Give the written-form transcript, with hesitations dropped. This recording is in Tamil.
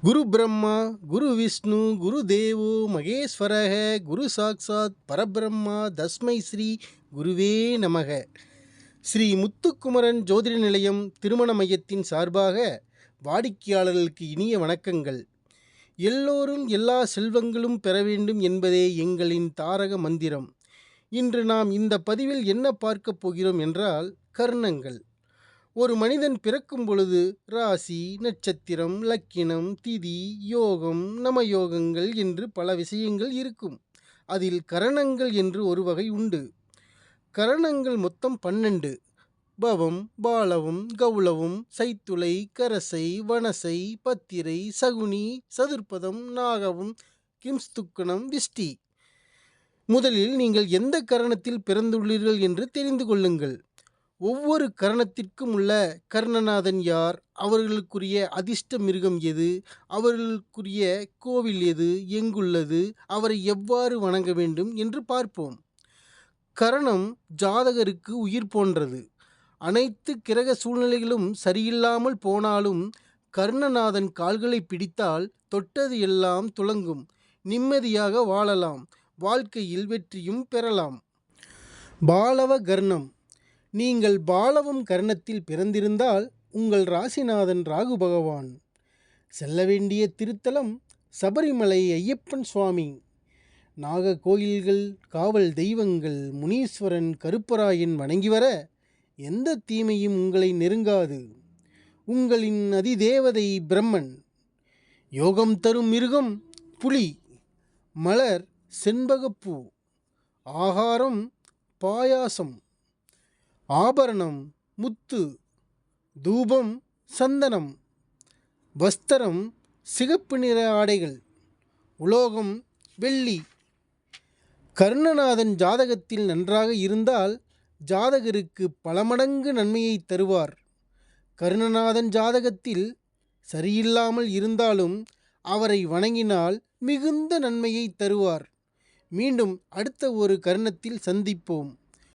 குரு பிரம்மா, குரு விஷ்ணு, குரு தேவோ மகேஸ்வரக, குரு சாக்சாத் பரபிரம்மா, தஸ்மை ஸ்ரீ குருவே நமக. ஸ்ரீ முத்துக்குமரன் ஜோதிட நிலையம் திருமண மையத்தின் சார்பாக வாடிக்கையாளர்களுக்கு இனிய வணக்கங்கள். எல்லோரும் எல்லா செல்வங்களும் பெற வேண்டும் என்பதே எங்களின் தாரக மந்திரம். இன்று நாம் இந்த பதிவில் என்ன பார்க்க போகிறோம் என்றால், கர்ணங்கள். ஒரு மனிதன் பிறக்கும் பொழுது ராசி, நட்சத்திரம், லக்கினம், திதி, யோகம், நமயோகங்கள் என்று பல விஷயங்கள் இருக்கும். அதில் கரணங்கள் என்று ஒரு வகை உண்டு. கரணங்கள் மொத்தம் 12: பவம், பாலவம், கௌளவம், சைத்துளை, கரசை, வனசை, பத்திரை, சகுனி, சதுர்ப்பதம், நாகவம், கிம்ஸ்துக்கணம், விஷ்டி. முதலில் நீங்கள் எந்த கரணத்தில் பிறந்துள்ளீர்கள் என்று தெரிந்து கொள்ளுங்கள். ஒவ்வொரு கரணத்திற்கும் உள்ள கர்ணநாதன் யார், அவர்களுக்குரிய அதிர்ஷ்ட மிருகம் எது, அவர்களுக்குரிய கோவில் எது, எங்குள்ளது, அவரை எவ்வாறு வணங்க வேண்டும் என்று பார்ப்போம். கரணம் ஜாதகருக்கு உயிர் போன்றது. அனைத்து கிரக சூழ்நிலைகளும் சரியில்லாமல் போனாலும் கர்ணநாதன் கால்களை பிடித்தால் தொட்டது எல்லாம் துலங்கும். நிம்மதியாக வாழலாம், வாழ்க்கையில் வெற்றியும் பெறலாம். பாலவ கர்ணம். நீங்கள் பாலவம் கர்ணத்தில் பிறந்திருந்தால் உங்கள் ராசிநாதன் ராகு பகவான். செல்ல வேண்டிய திருத்தலம் சபரிமலை ஐயப்பன் சுவாமி. நாக கோயில்கள், காவல் தெய்வங்கள், முனீஸ்வரன், கருப்பராயன் வணங்கி வர எந்த தீமையும் உங்களை நெருங்காது. உங்களின் அதிதேவதை பிரம்மன். யோகம் தரும் மிருகம் புலி. மலர் செண்பகப்பூ. ஆகாரம் பாயாசம். ஆபரணம் முத்து. தூபம் சந்தனம். வஸ்திரம் சிகப்பு நிற ஆடைகள். உலோகம் வெள்ளி. கர்ணநாதன் ஜாதகத்தில் நன்றாக இருந்தால் ஜாதகருக்கு பல மடங்கு நன்மையை தருவார். கர்ணநாதன் ஜாதகத்தில் சரியில்லாமல் இருந்தாலும் அவரை வணங்கினால் மிகுந்த நன்மையை தருவார். மீண்டும் அடுத்த ஒரு கர்ணத்தில் சந்திப்போம்.